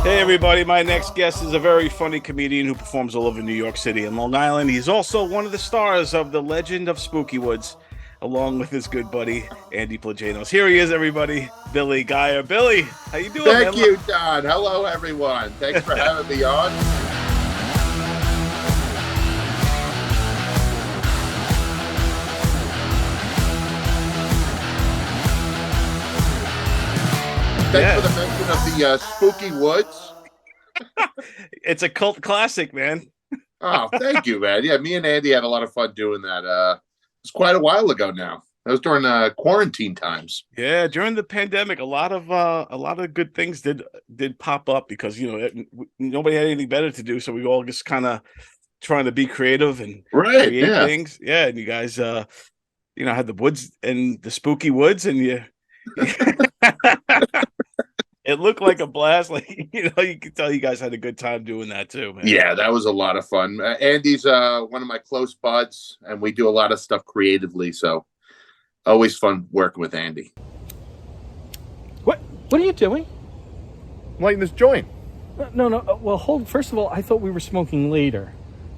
Hey everybody, my next guest is a very funny comedian who performs all over New York City and Long Island. He's also one of the stars of The Legend of Spooky Woods, along with his good buddy Andy Plajanos. Here he is, everybody, Billy Geyer. Billy, how you doing, Thank man? you, Don. Hello, everyone. Thanks for having me on. Thanks for the mention of the Spooky Woods. It's a cult classic, man. Oh, thank you, man. Yeah, me and Andy had a lot of fun doing that. It's quite a while ago now. That was during quarantine times. Yeah, during the pandemic, a lot of good things did pop up because nobody had anything better to do, so we all just kind of trying to be creative and Right, create yeah. things. Yeah, and you guys, had the woods and the spooky woods, and you. It looked like a blast. Like, you could tell you guys had a good time doing that too, man. Yeah, that was a lot of fun. Andy's one of my close buds, and we do a lot of stuff creatively, so always fun working with Andy. What are you doing? Lighting this joint. No. Well, hold. First of all, I thought we were smoking later.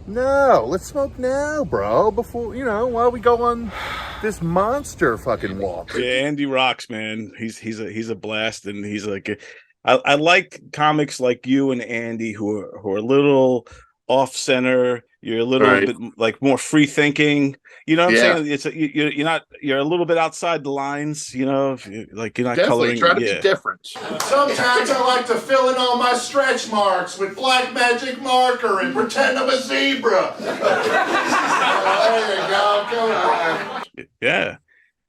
No, let's smoke now, bro. Before, while we go on this monster fucking walk. Yeah, Andy rocks, man. He's a blast, and he's like, I like comics like you and Andy who are a little off center. You're a little bit like more free thinking. You know what I'm saying? You're a little bit outside the lines. If you're not Definitely coloring. try to be different. Sometimes I like to fill in all my stretch marks with black magic marker and pretend I'm a zebra. There you go. Come on. Yeah.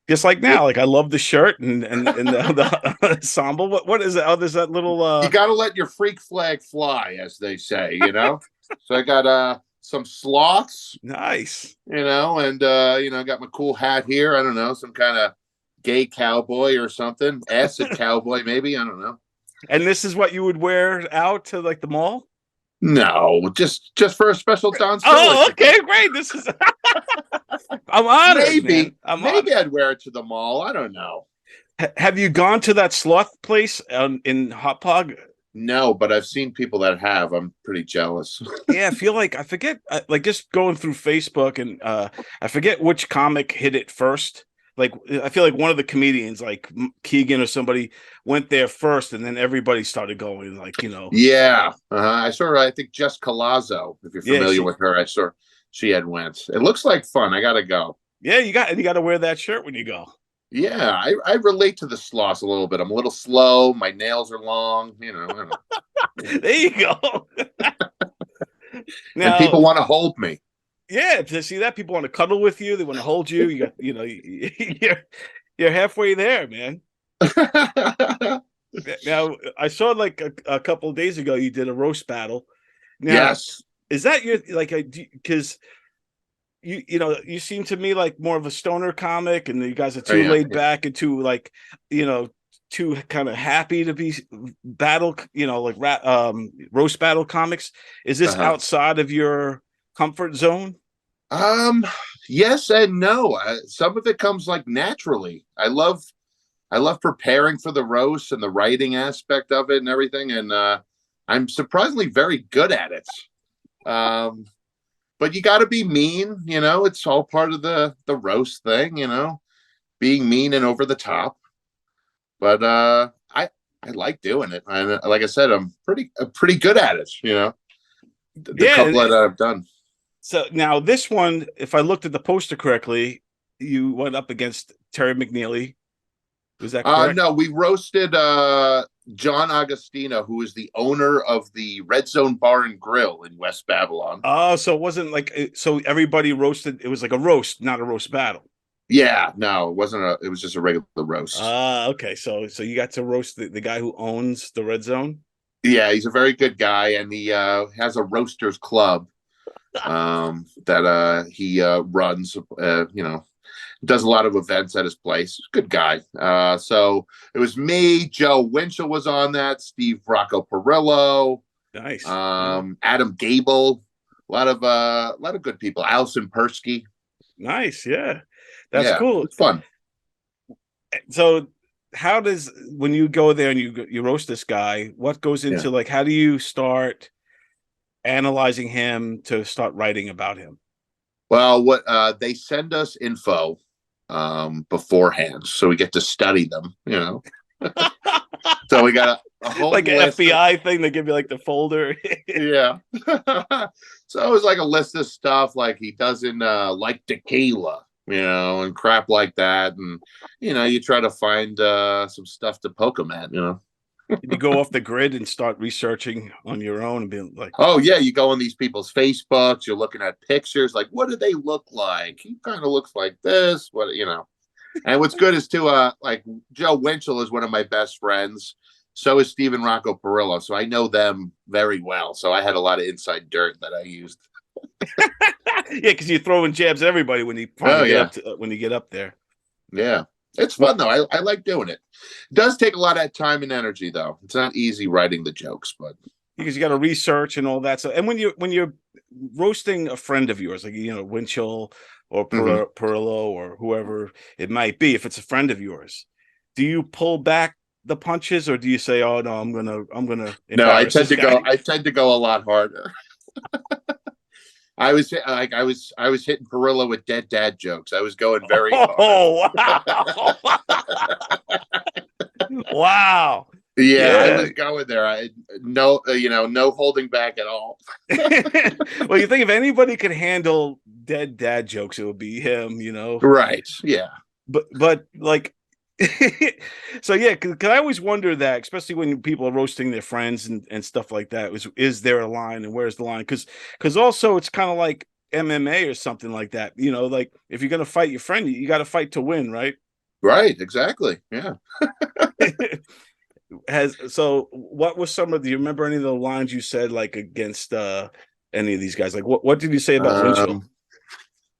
Just like now, like I love the shirt and the ensemble. What is it? Oh, there's that little. You got to let your freak flag fly, as they say. So I got some sloths. Nice. And got my cool hat here. I don't know, some kind of gay cowboy or something, acid cowboy maybe. I don't know. And this is what you would wear out to like the mall? No, just for a special Don. Oh, okay, great. This is. I'm honored. Maybe honored. I'd wear it to the mall. I don't know. Have you gone to that sloth place in Hot Pog? No, but I've seen people that have. I'm pretty jealous. Yeah, I forget, like just going through Facebook, and I forget which comic hit it first. Like, I feel like one of the comedians, like Keegan or somebody, went there first, and then everybody started going. Like, Yeah, I saw. I think Jess Colazzo, if you're familiar with her, I saw she had went. It looks like fun. I gotta go. Yeah, you got to wear that shirt when you go. Yeah, I relate to the sloths a little bit. I'm a little slow. My nails are long. There you go. Now, and people want to hold me. Yeah, to see that, people want to cuddle with you. They want to hold you. You got, you're halfway there, man. Now, I saw like a couple of days ago you did a roast battle. Now, yes, is that your because you seem to me like more of a stoner comic, and you guys are too laid back and too like too kind of happy to be battle, roast battle comics. Is this outside of your comfort zone? Yes and no. Some of it comes like naturally. I love preparing for the roast and the writing aspect of it and everything, and I'm surprisingly very good at it. But you got to be mean, it's all part of the roast thing, being mean and over the top. But I like doing it. And like I said, I'm pretty good at it, the couple that I've done. So now this one, if I looked at the poster correctly, you went up against Terry McNeely. Was that correct? No, we roasted John Agostino, who is the owner of the Red Zone Bar and Grill in West Babylon. Oh, so it wasn't like so everybody roasted. It was like a roast, not a roast battle. Yeah, no, it wasn't. It was just a regular roast. Okay. So you got to roast the guy who owns the Red Zone. Yeah, he's a very good guy, and he has a roasters club that he runs. Does a lot of events at his place. Good guy. So it was me. Joe Winchell was on that. Steve Rocco Perillo. Nice. Adam Gable. A lot of good people. Allison Persky. Nice. Yeah, that's cool. It's fun. So how does, when you go there and you roast this guy, what goes into like, how do you start analyzing him to start writing about him? Well, what they send us info beforehand, so we get to study them, you know. So we got a whole like an list FBI thing. They give you like the folder. Yeah. So it was like a list of stuff like he doesn't like tequila, you know, and crap like that. And, you know, you try to find some stuff to poke him at, you know. You go off the grid and start researching on your own and be like, oh, yeah, you go on these people's Facebooks, you're looking at pictures, like, what do they look like? He kind of looks like this, what, you know. And what's good is, too, like, Joe Winchell is one of my best friends. So is Stephen Rocco Perillo. So I know them very well. So I had a lot of inside dirt that I used. yeah, because you're throwing jabs at everybody when you when you get up there. Yeah. It's fun, though. I like doing it. It does take a lot of time and energy, though. It's not easy writing the jokes, but because you got to research and all that stuff. And when you're roasting a friend of yours, like, you know, Winchell or Perillo or whoever it might be, if it's a friend of yours, do you pull back the punches, or do you say, "Oh no, I'm gonna"? No, I tend to go a lot harder. I was hitting Perillo with dead dad jokes. I was going very hard. Oh wow! Wow. Yeah, I was going there. No holding back at all. Well, you think if anybody could handle dead dad jokes, it would be him, you know? Right. Yeah. But like, so yeah, because I always wonder that, especially when people are roasting their friends and stuff like that, is there a line and where's the line? Because also it's kind of like MMA or something like that, you know, like if you're gonna fight your friend, you got to fight to win, right? Right. Exactly. Yeah. What was some of do you remember any of the lines you said like against any of these guys? Like what did you say about Winchell?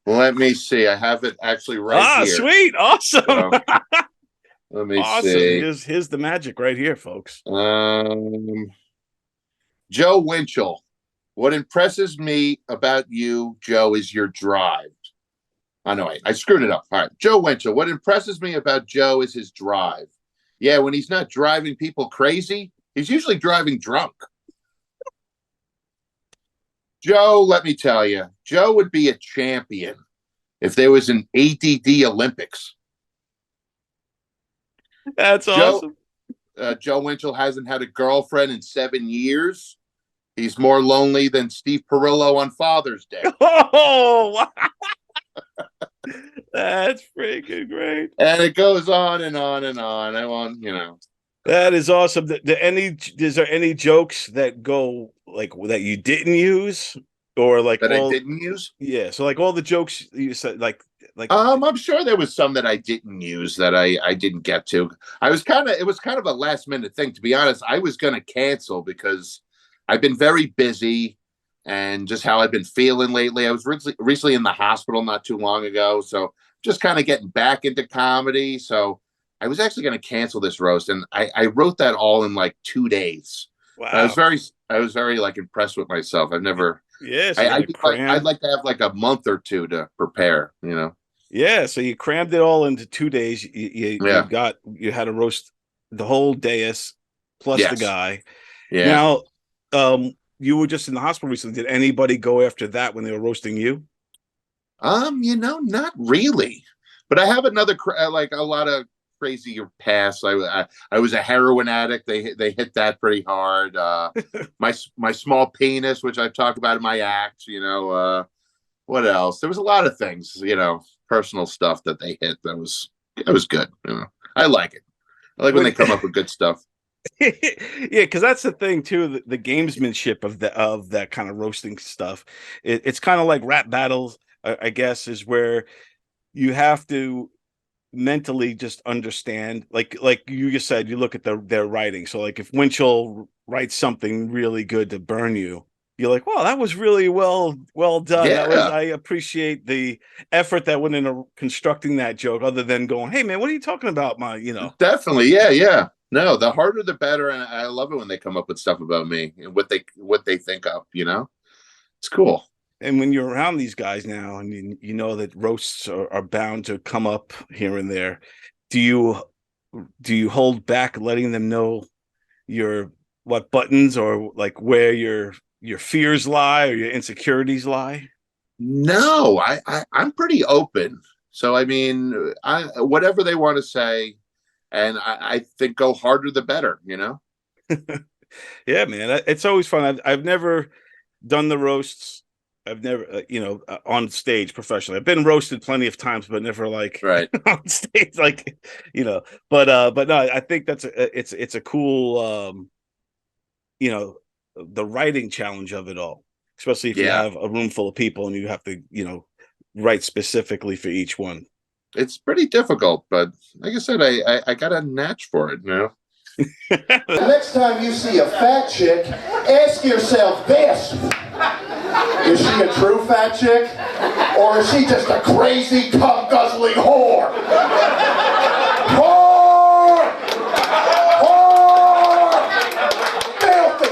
Let me see. I have it actually right here. Sweet, awesome. So, let me see. Here's the magic right here, folks. Joe Winchell. What impresses me about you, Joe, is your drive. Oh, no, I screwed it up. All right. Joe Winchell. What impresses me about Joe is his drive. Yeah, when he's not driving people crazy, he's usually driving drunk. Joe, let me tell you, Joe would be a champion if there was an ADD Olympics. That's awesome. Joe Winchell hasn't had a girlfriend in 7 years. He's more lonely than Steve Perillo on Father's Day. Oh, wow. That's freaking great. And it goes on and on and on. I want, you know. That is awesome. Is there any jokes that go like that you didn't use, or like that I didn't use? Yeah, so like all the jokes you said, like I'm sure there was some that I didn't use that I didn't get to. It was kind of a last minute thing, to be honest. I was going to cancel because I've been very busy and just how I've been feeling lately. I was recently in the hospital not too long ago, so just kind of getting back into comedy. So I was actually going to cancel this roast, and I wrote that all in like 2 days. Wow. I was very like impressed with myself. I've never. Yes. I'd like to have like a month or two to prepare, you know. Yeah, so you crammed it all into 2 days. You had to roast the whole dais plus the guy. Yeah. Now, you were just in the hospital recently. Did anybody go after that when they were roasting you? Not really. But I have another like a lot of crazier past. I was a heroin addict. They hit that pretty hard. My small penis, which I've talked about in my act. You know, what else? There was a lot of things. You know, personal stuff that they hit. That was good. You know, I like it. I like when they come up with good stuff. Yeah, because that's the thing too. The gamesmanship of that kind of roasting stuff. It's kind of like rap battles, I guess, is where you have to mentally just understand. Like you just said, you look at their writing. So like if Winchell writes something really good to burn you, you're like, wow, that was really well done. Yeah. I appreciate the effort that went into constructing that joke, other than going, hey man, what are you talking about? Definitely. Yeah. No, the harder the better, and I love it when they come up with stuff about me and what they think of. You know, it's cool. And when you're around these guys now, and you know that roasts are bound to come up here and there, do you do you hold back letting them know what buttons or like where your fears lie or your insecurities lie? No, I'm pretty open. So I mean, whatever they want to say, and I think go harder the better. Yeah, man, it's always fun. I've never done the roasts. I've never, on stage professionally. I've been roasted plenty of times, but never like Right. on stage, like But no, I think it's a cool, the writing challenge of it all, especially if you have a room full of people and you have to, write specifically for each one. It's pretty difficult, but like I said, I got a natch for it now. Next time you see a fat chick, ask yourself this. Is she a true fat chick? Or is she just a crazy, cum-guzzling whore? Whore! Whore! Filthy!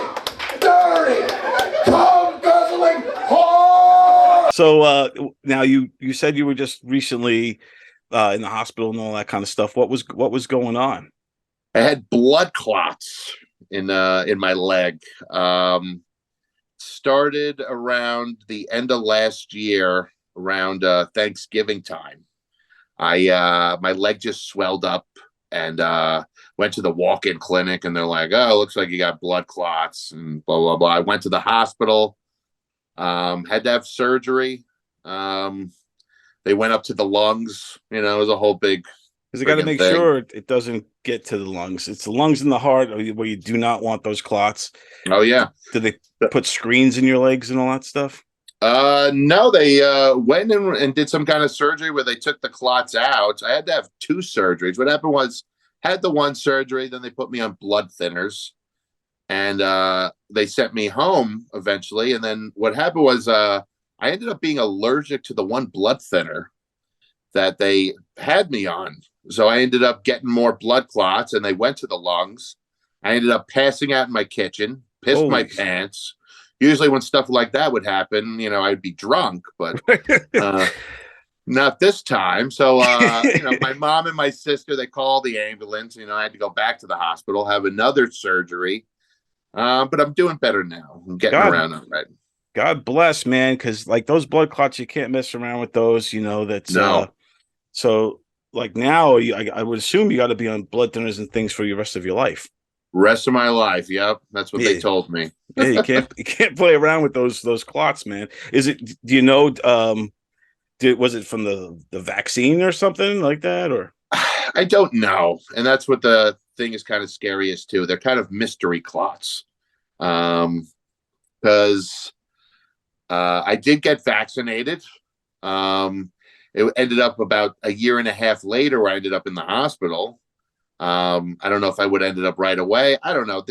Dirty! Cum-guzzling whore! So now you said you were just recently in the hospital and all that kind of stuff. What was going on? I had blood clots in my leg. Started around the end of last year, around Thanksgiving time. My leg just swelled up, and went to the walk-in clinic, and they're like, "Oh, looks like you got blood clots," and blah blah blah. I went to the hospital, had to have surgery. They went up to the lungs. It was a whole big. Because they got to make sure it doesn't get to the lungs. It's the lungs and the heart where you do not want those clots. Oh yeah. Did they put screens in your legs and all that stuff? No, they went in and did some kind of surgery where they took the clots out. I had to have 2 surgeries. What happened was, had the one surgery, then they put me on blood thinners, and they sent me home eventually. And then what happened was, I ended up being allergic to the one blood thinner that they had me on. So I ended up getting more blood clots, and they went to the lungs. I ended up passing out in my kitchen, pissed my pants. Usually when stuff like that would happen, I'd be drunk, but not this time. So, my mom and my sister, they called the ambulance. I had to go back to the hospital, have another surgery. But I'm doing better now. I'm getting around all right. God bless, man, because like those blood clots, you can't mess around with those. That's no. So like now, I would assume you got to be on blood thinners and things for the rest of your life. Rest of my life, yep, that's what they told me. Yeah, you can't play around with those clots, man. Is it? Do you know? Was it from the vaccine or something like that, or? I don't know, and that's what the thing is kind of scary as too. They're kind of mystery clots, because I did get vaccinated. It ended up about a year and a half later where I ended up in the hospital. I don't know if I would have ended up right away. I don't know.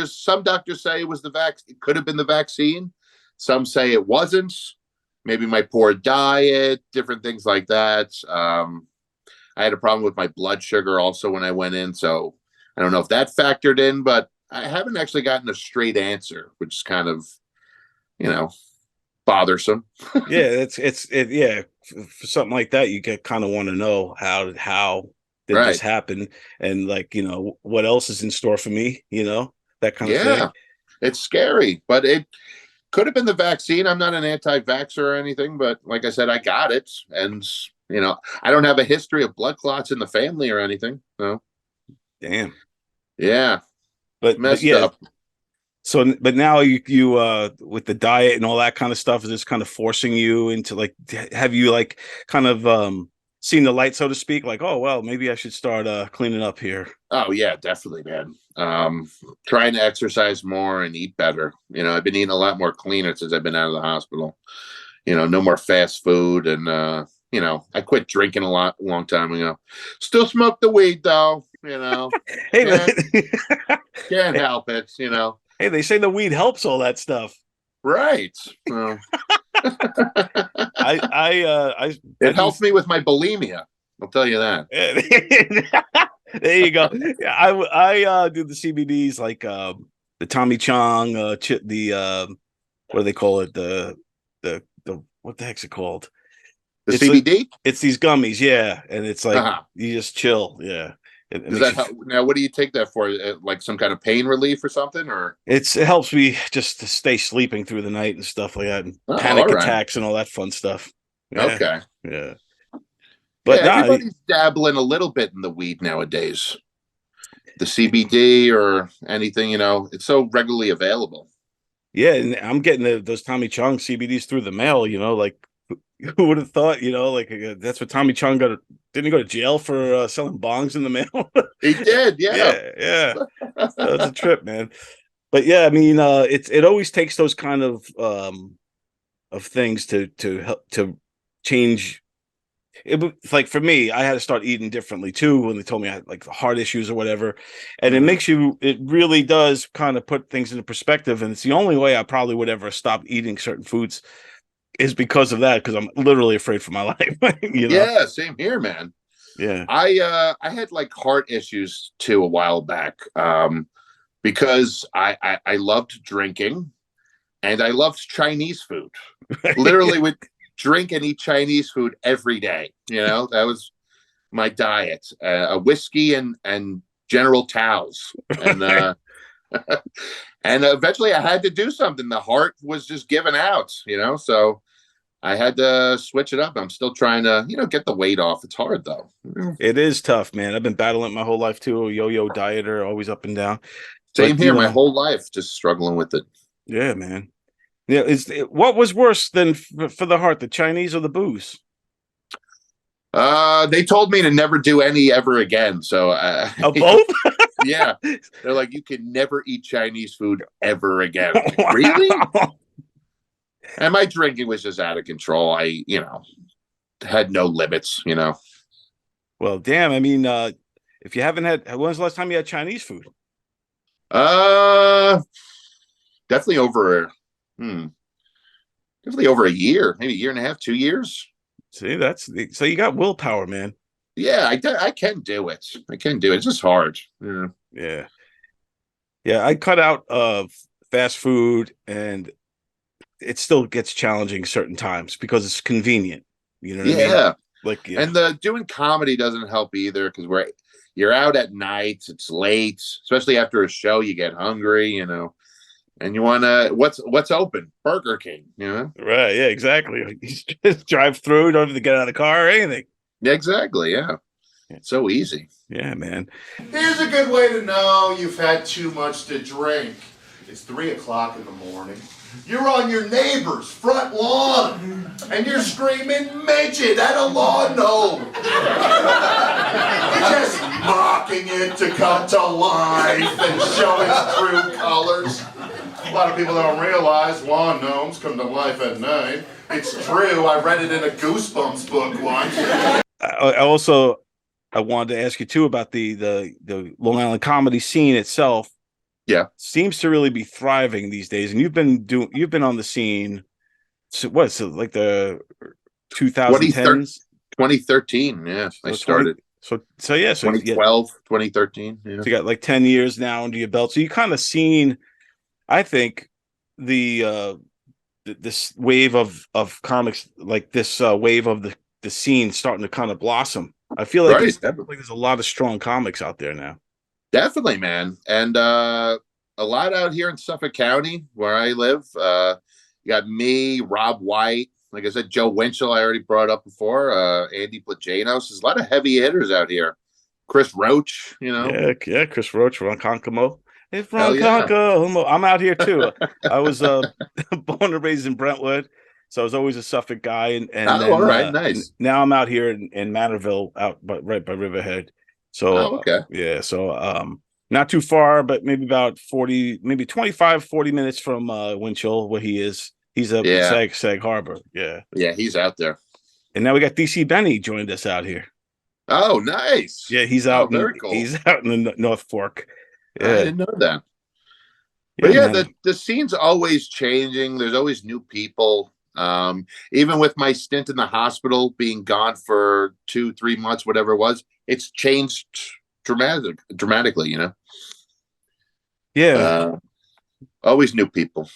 Some doctors say it was it could have been the vaccine. Some say it wasn't. Maybe my poor diet, different things like that. I had a problem with my blood sugar also when I went in. So I don't know if that factored in, but I haven't actually gotten a straight answer, which is kind of, bothersome. Yeah, yeah. For something like that, you kind of want to know how did this happen, and like what else is in store for me, that kind of thing. Yeah, it's scary, but it could have been the vaccine. I'm not an anti-vaxxer or anything, but like I said, I got it, and I don't have a history of blood clots in the family or anything. No. Damn. Yeah, but messed up. So, but now you with the diet and all that kind of stuff, is this kind of forcing you into like, have you like kind of seen the light, so to speak? Like, oh, well, maybe I should start cleaning up here. Oh yeah, definitely, man. Trying to exercise more and eat better. I've been eating a lot more cleaner since I've been out of the hospital. No more fast food, and I quit drinking a long time ago. Still smoke the weed though. Hey, can't help it. Hey, they say the weed helps all that stuff. Right. Well, it helps me with my bulimia. I'll tell you that. There you go. I do the CBDs like the Tommy Chong, what do they call it? The what the heck's it called? The CBD? It's these gummies, yeah, and it's like you just chill, yeah. It Does makes that help? Now, what do you take that for? Like some kind of pain relief or something, or? it helps me just to stay sleeping through the night and stuff like that, and Oh, panic all right. attacks and all that fun stuff. Yeah, Okay. yeah. Yeah, But nah, everybody's dabbling a little bit in the weed nowadays. The CBD or anything, it's so regularly available. yeah, and I'm getting those Tommy Chong CBDs through the mail. Like who would have thought? Like that's what Tommy Chong didn't he go to jail for selling bongs in the mail? He did, yeah. Yeah. That's a trip, man. But yeah, I mean, it always takes those kind of things to help to change. Like for me, I had to start eating differently too when they told me I had like heart issues or whatever, and it really does kind of put things into perspective. And it's the only way I probably would ever stop eating certain foods is because of that, because I'm literally afraid for my life. Yeah, same here, man. Yeah. I had like heart issues too a while back, because I loved drinking and I loved Chinese food. Literally would drink and eat Chinese food every day. That was my diet. A whiskey and General Tao's. And and eventually I had to do something. The heart was just giving out, so I had to switch it up. I'm still trying to, get the weight off. It's hard though. It is tough, man. I've been battling my whole life too. A yo-yo dieter, always up and down. Same here, my whole life, just struggling with it. Yeah, man. Yeah, what was worse than for the heart, the Chinese or the booze? They told me to never do any ever again. So both? Yeah. They're like, you can never eat Chinese food ever again. Like, really? And my drinking was just out of control. I, had no limits, Well, damn. I mean, if you haven't had, when was the last time you had Chinese food? Definitely over a year, maybe a year and a half, 2 years. See, so you got willpower, man. Yeah, I can do it. I can do it. It's just hard. Yeah. I cut out fast food, and it still gets challenging certain times because it's convenient. You know what I mean? Like, yeah. And the doing comedy doesn't help either, because you're out at night, it's late, especially after a show, you get hungry, and you want to, what's open? Burger King, Right. Yeah, exactly. You just drive through, don't have to get out of the car or anything. Yeah, exactly. Yeah. It's so easy. Yeah, man. Here's a good way to know you've had too much to drink. It's 3 o'clock in the morning. You're on your neighbor's front lawn, and you're screaming midget at a lawn gnome. You're just mocking it to come to life and show its true colors. A lot of people don't realize lawn gnomes come to life at night. It's true. I read it in a Goosebumps book once. I wanted to ask you too about the Long Island comedy scene itself. Yeah, seems to really be thriving these days, and you've been on the scene. So like the 2010s, 2013. Yeah, I started. So yeah, 2012, 2013. Yeah. So you got like 10 years now under your belt. So you kind of seen, I think, this wave of comics, like this wave of the scene starting to kind of blossom. I feel like there's a lot of strong comics out there now. Definitely, man. And a lot out here in Suffolk County where I live. You got me, Rob White, like I said, Joe Winchell, I already brought up before, Andy Plajanos. There's a lot of heavy hitters out here. Chris Roach, Yeah, Chris Roach, Ronkonkoma. It's Ronkonkoma. I'm out here too. I was born and raised in Brentwood, so I was always a Suffolk guy. And then, all right, nice. Now I'm out here in Manorville, right by Riverhead. So okay. Yeah, so not too far, but maybe about 40, maybe 25, 40 minutes from Winchell, where he is. He's up in Sag Harbor. Yeah. Yeah, he's out there. And now we got DC Benny joined us out here. Oh, nice. Yeah, he's out. Very cool. He's out in the North Fork. Yeah. I didn't know that. But the scene's always changing. There's always new people. Even with my stint in the hospital, being gone for 2-3 months, whatever it was, it's changed dramatically, Yeah. Always new people.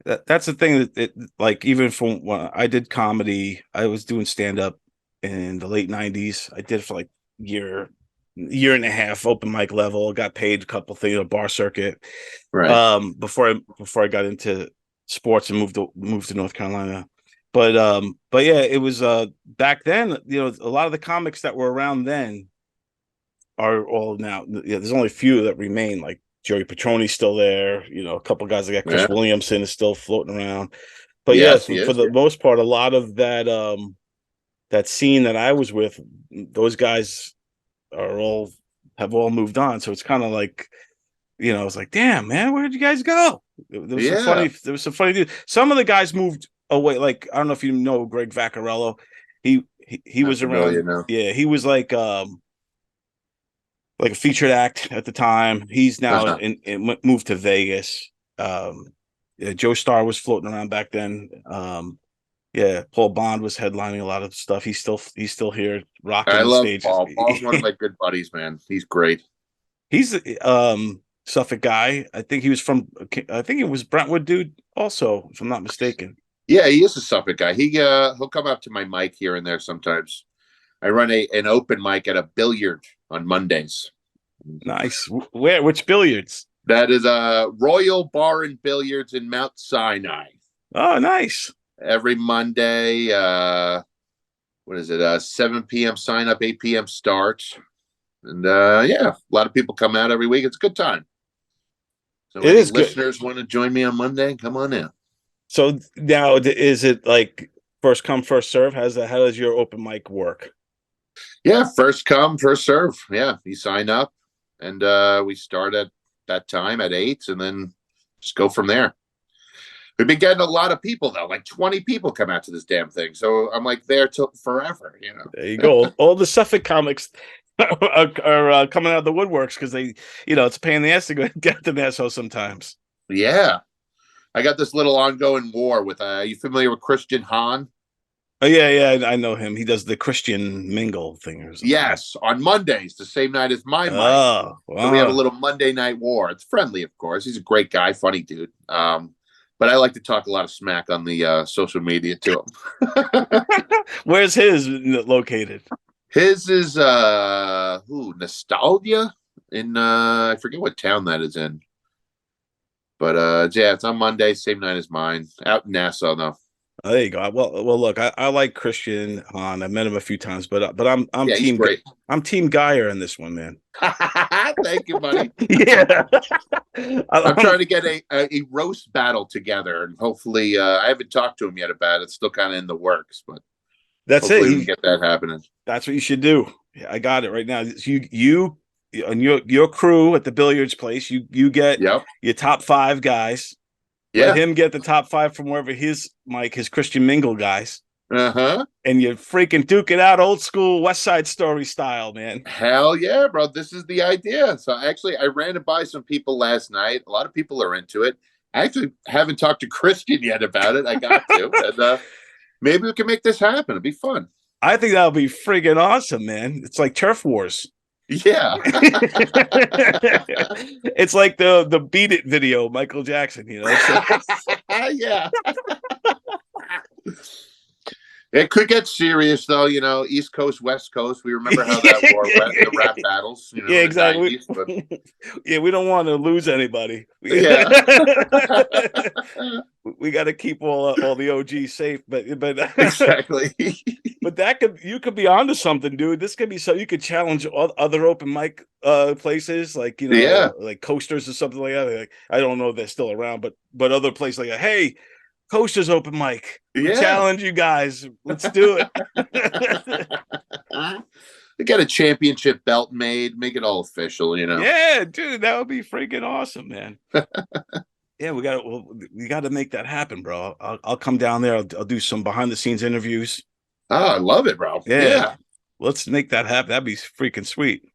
That's the thing that like, even from when I did comedy, I was doing stand-up in the late 90s. I did it for like year year and a half open mic level. Got paid a couple things, bar circuit. Right. Before I got into sports and moved to North Carolina. But yeah, it was back then. A lot of the comics that were around then are all now. Yeah, there's only a few that remain. Like Joey Petroni's still there. A couple guys like Chris Williamson is still floating around. But yes, for the most part, a lot of that that scene that I was with, those guys have all moved on. So it's kind of like, I was like, damn, man, where'd you guys go? There was some funny dude. Some of the guys moved away. Like, I don't know if you know Greg Vaccarello. He was around. Yeah, he was like a featured act at the time. He's now moved to Vegas. Joe Starr was floating around back then. Paul Bond was headlining a lot of stuff. He's still here rocking the stage. Paul. Paul's one of my good buddies, man. He's great. He's Suffolk guy. I think he was Brentwood dude also, if I'm not mistaken. Yeah, he is a Suffolk guy. He'll come up to my mic here and there sometimes. I run an open mic at a billiard on Mondays. Nice. Where? Which billiards? That is a Royal Bar and Billiards in Mount Sinai. Oh, nice. Every Monday, what is it? 7 p.m. sign up, 8 p.m. start. And a lot of people come out every week. It's a good time. So if listeners want to join me on Monday, come on in. So now, is it like first come, first serve? How does your open mic work? Yeah, first come, first serve. Yeah, you sign up, and we start at that time at 8, and then just go from there. We've been getting a lot of people though, like 20 people come out to this damn thing. So I'm like there till forever, There you go. All the Suffolk comics are coming out of the woodworks because they, it's a pain in the ass to go get to Nassau sometimes. Yeah. I got this little ongoing war with, you familiar with Christian Hahn? Oh, yeah, I know him. He does the Christian Mingle thing or something. Yes, on Mondays, the same night as my mic. Oh, wow. So we have a little Monday night war. It's friendly, of course. He's a great guy, funny dude. But I like to talk a lot of smack on the social media to him. Where's his located? His is Nostalgia in I forget what town that is in. But it's on Monday, same night as mine. Out in Nassau though. Oh, there you go. Well, look, I like Christian Hahn. I met him a few times, but I'm team I'm Team Geyer in this one, man. Thank you, buddy. Yeah, I'm trying to get a roast battle together, and hopefully, I haven't talked to him yet about it. It's still kind of in the works, but that's it. We can get that happening. That's what you should do. Yeah, I got it right now. You and your crew at the billiards place. You get your top 5 guys. Let him get the top 5 from wherever his Christian Mingle guys. And you freaking duke it out old school West Side Story style, man. Hell yeah, bro. This is the idea. So actually, I ran it by some people last night. A lot of people are into it. I actually haven't talked to Christian yet about it. I got to. And maybe we can make this happen. It'd be fun. I think that'll be friggin' awesome, man. It's like turf wars. Yeah. It's like the Beat It video, Michael Jackson, Yeah. It could get serious though, East Coast, West Coast. We remember how that war went, the rap battles. Yeah, exactly. 90s, but... we don't want to lose anybody. Yeah. We got to keep all the OGs safe, but exactly. But you could be onto something, dude. This could be so you could challenge other open mic places, like like Coasters or something like that. Like, I don't know if they're still around, but other places like that. Hey, Coasters open mic. Challenge you guys. Let's do it. We got a championship belt made. Make it all official, Yeah, dude, that would be freaking awesome, man. Yeah, we got to make that happen, bro. I'll come down there. I'll do some behind the scenes interviews. Oh, I love it, bro. Yeah. Let's make that happen. That'd be freaking sweet.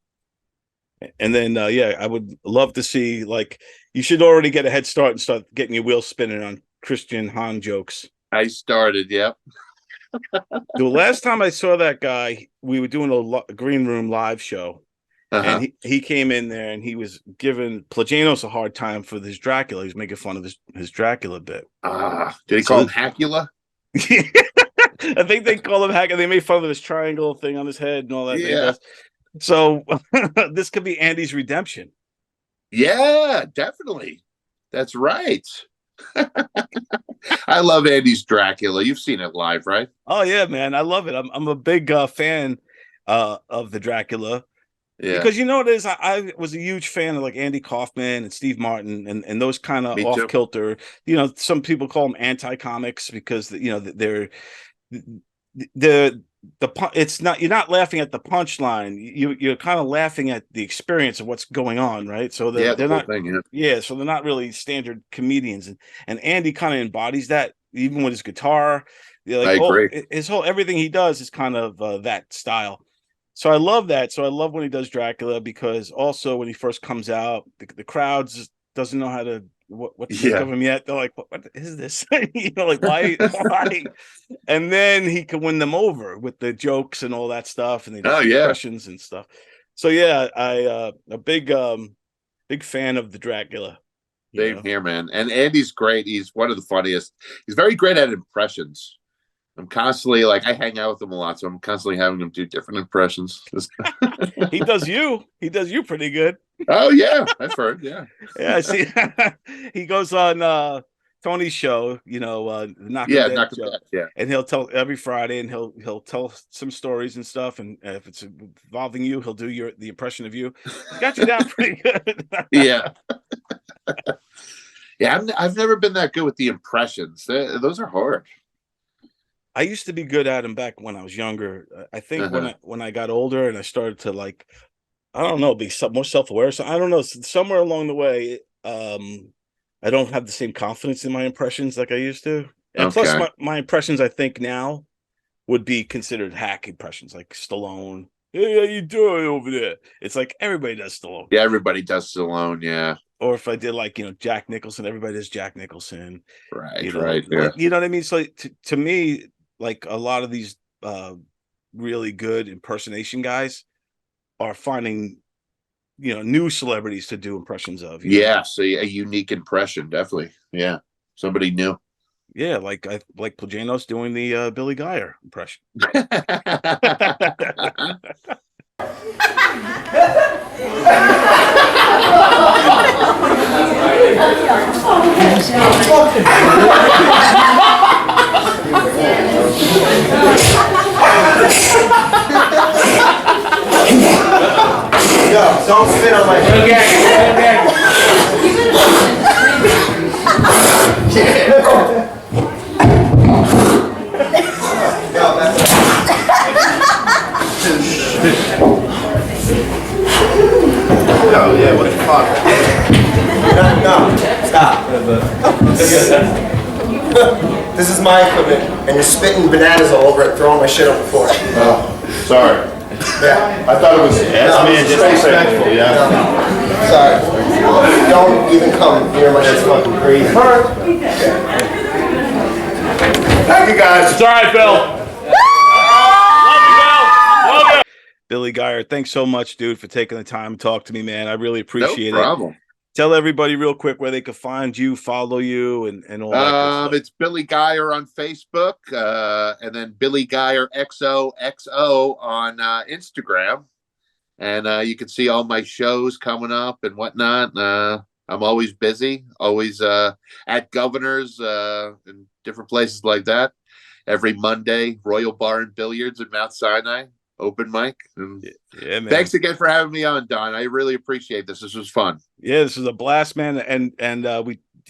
And then, I would love to see, like, you should already get a head start and start getting your wheels spinning on Christian Hahn jokes. I started, yep. The last time I saw that guy, we were doing a green room live show. And he came in there and he was giving Plagianos a hard time for his Dracula. He was making fun of his Dracula bit. Did he call him Hackula? I think they call him Hackula. They made fun of his triangle thing on his head and all that. Yeah. So this could be Andy's redemption. Yeah, definitely. That's right. I love Andy's Dracula. You've seen it live, right? Oh yeah, man, I love it. I'm a big fan of the Dracula. Yeah. Because you know what it is, I was a huge fan of like Andy Kaufman and Steve Martin and those kind of Me off too. kilter. You know, some people call them anti comics because you know they're the it's not, you're not laughing at the punchline. You're kind of laughing at the experience of what's going on, right? So they're the whole not thing, so they're not really standard comedians, and Andy kind of embodies that even with his guitar. Like, I agree. His whole everything he does is kind of that style. So I love that. So I love when he does Dracula, because also when he first comes out, the crowd just doesn't know how to what to think of him yet. They're like, what is this? You know, like why? And then he can win them over with the jokes and all that stuff, and the impressions and stuff. So yeah, I a big fan of the Dracula. Same here, man. And Andy's great. He's one of the funniest. He's very great at impressions. I'm constantly like, I hang out with him a lot, so I'm constantly having him do different impressions. He does you pretty good. Oh yeah, I've heard. Yeah, I see. He goes on Tony's show, you know, Knock 'em Dead show. Yeah, and he'll tell every Friday, and he'll tell some stories and stuff. And if it's involving you, he'll do the impression of you. He got you down pretty good. Yeah. Yeah, I've never been that good with the impressions. Those are hard. I used to be good at them back when I was younger. I think when I got older and I started to, like, I don't know, be more self-aware. So I don't know, somewhere along the way, I don't have the same confidence in my impressions like I used to. And plus my impressions, I think now would be considered hack impressions, like Stallone. Hey, how you doing over there? It's like everybody does Stallone. Yeah, everybody does Stallone. Yeah. Or if I did, like, you know, Jack Nicholson, everybody does Jack Nicholson. Right. You know, right. Yeah. You know what I mean? So to me, like, a lot of these really good impersonation guys are finding, you know, new celebrities to do impressions of. Yeah, so a unique impression, definitely. Yeah, somebody new. Yeah, like Plajanos doing the Billy Geyer impression. Yo, don't spit on my head. Yo, yeah, what the fuck? No, stop. This is my equipment, and you're spitting bananas all over it, throwing my shit on the floor. Oh, sorry. Yeah. I thought it was disrespectful. Yeah. No. Sorry. Don't even come near my shit. That's fucking crazy. Thank you, guys. It's all right, Bill. Love you, Bill. Billy Geyer, thanks so much, dude, for taking the time to talk to me, man. I really appreciate it. No problem. Tell everybody real quick where they could find you, follow you, and all that good stuff. It's Billy Geyer on Facebook, and then Billy Geyer XOXO on Instagram. And you can see all my shows coming up and whatnot. I'm always busy, always at Governor's and different places like that. Every Monday, Royal Bar and Billiards in Mount Sinai. Open mic. And yeah, man. Thanks again for having me on, Don. I really appreciate this. This was fun. Yeah, this was a blast, man. And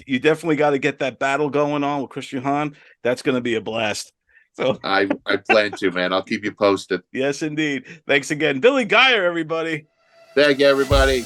you definitely got to get that battle going on with Christian Hahn. That's going to be a blast. So I plan to, man. I'll keep you posted. Yes, indeed. Thanks again, Billy Geyer, everybody. Thank you, everybody.